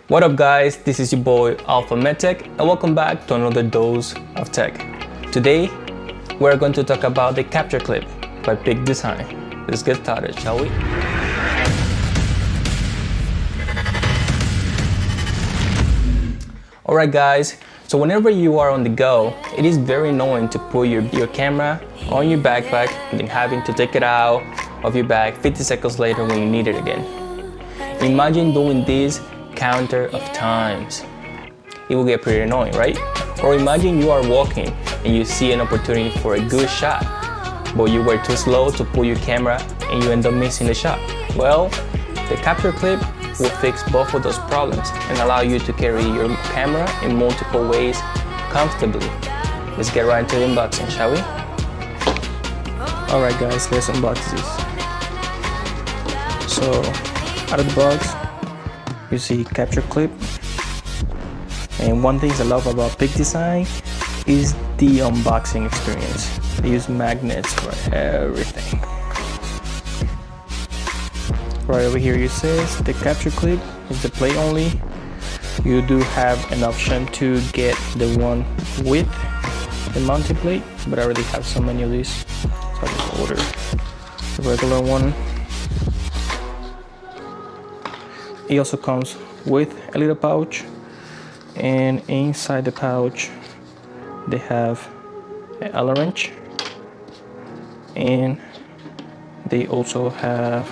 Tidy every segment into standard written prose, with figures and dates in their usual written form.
What up guys, this is your boy Alpha MedTech and welcome back to another dose of tech. Today, we're going to talk about the capture clip by Peak Design. Let's get started, shall we? Alright guys, so whenever you are on the go, it is very annoying to put your camera on your backpack and then having to take it out of your bag 50 seconds later when you need it again. Imagine doing this counter of times. It will get pretty annoying, right? Or imagine you are walking and you see an opportunity for a good shot, but you were too slow to pull your camera and you end up missing the shot. Well, the capture clip will fix both of those problems and allow you to carry your camera in multiple ways comfortably. Let's get right into the unboxing, shall we? Alright guys, let's unbox this. So, out of the box, you see capture clip, and one thing I love about Peak Design is the unboxing experience. They use magnets for everything. Right over here it says the capture clip is the play only. You do have an option to get the one with the mounting plate, but I already have so many of these, so I just order the regular one. It also comes with a little pouch, and inside the pouch they have an Allen wrench, and they also have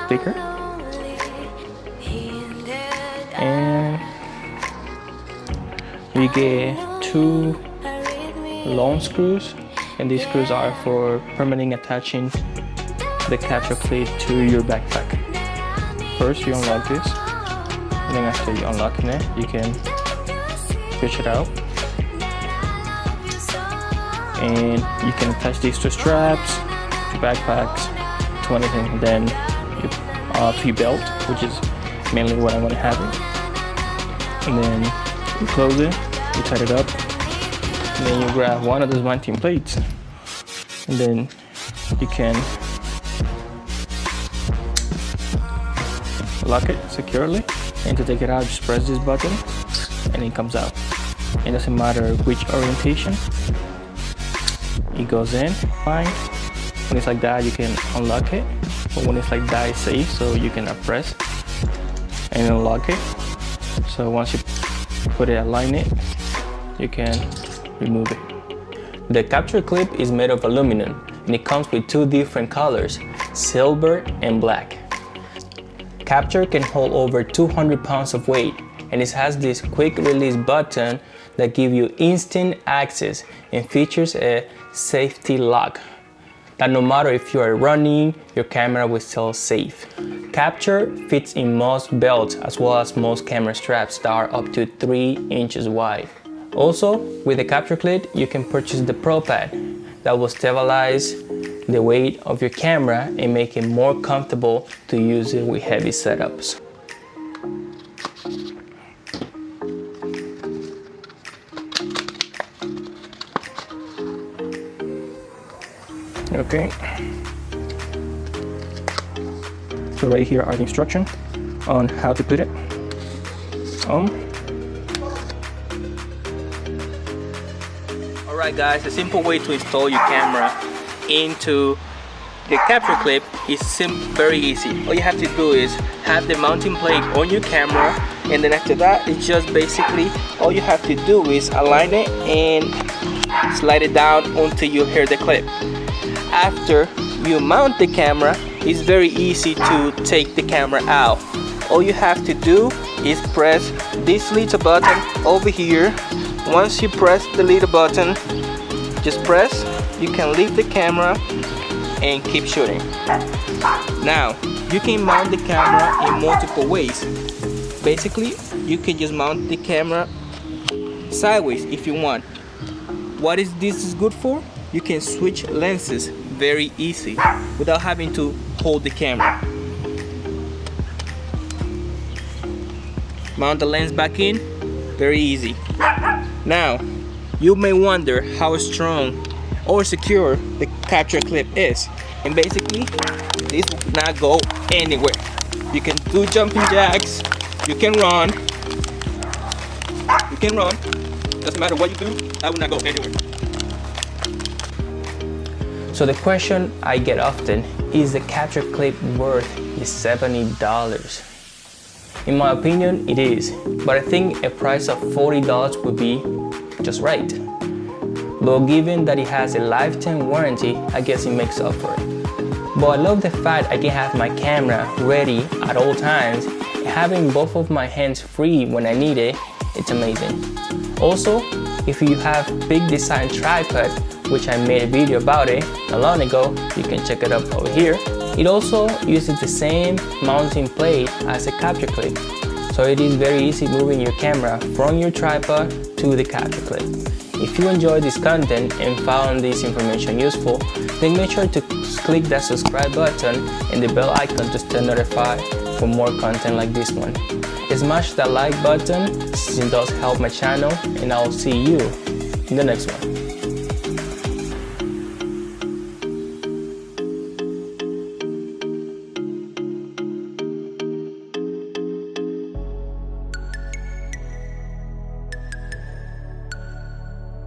sticker, and we get 2 long screws, and these screws are for permanently attaching the capture clip to your backpack. First you unlock this, and then after you unlocking it, you can fish it out, and you can attach these to straps, to backpacks, to anything. Then to your belt, which is mainly what I'm going to have it. And then you close it, you tighten it up, and then you grab one of those mounting plates, and then you can lock it securely. And to take it out, just press this button and it comes out. It doesn't matter which orientation it goes in, fine. When it's like that, you can unlock it, but when it's like that, it's safe, so you can press and unlock it. So once you put it, align it, you can remove it. The capture clip is made of aluminum and it comes with 2 different colors, silver and black. Capture can hold over 200 pounds of weight, and it has this quick release button that gives you instant access and features a safety lock that no matter if you are running, your camera will still safe. Capture fits in most belts as well as most camera straps that are up to 3 inches wide. Also, with the capture clip, you can purchase the Pro Pad that will stabilize the weight of your camera and make it more comfortable to use it with heavy setups. Okay, so right here are the instructions on how to put it on. Alright guys, a simple way to install your camera into the capture clip is very easy. All you have to do is have the mounting plate on your camera, and then after that, it's just basically all you have to do is align it and slide it down until you hear the clip. After you mount the camera, it's very easy to take the camera out. All you have to do is press this little button over here. Once you press the little button, just press, you can leave the camera and keep shooting. Now, you can mount the camera in multiple ways. Basically, you can just mount the camera sideways if you want. What is this good for? You can switch lenses very easy without having to hold the camera. Mount the lens back in, very easy. Now, you may wonder how strong or secure the capture clip is, and basically this will not go anywhere. You can do jumping jacks, You can run. You can run. Doesn't matter what you do, I will not go anywhere. So the question I get often is the capture clip worth the $70? In my opinion, it is, but I think a price of $40 would be just right. But given that it has a lifetime warranty, I guess it makes up for it. But I love the fact I can have my camera ready at all times, and having both of my hands free when I need it, it's amazing. Also, if you have big design tripod, which I made a video about it not long ago, you can check it up over here. It also uses the same mounting plate as a capture clip, so it is very easy moving your camera from your tripod to the capture clip. If you enjoyed this content and found this information useful, then make sure to click that subscribe button and the bell icon to stay notified for more content like this one. Smash that like button since it does help my channel, and I'll see you in the next one.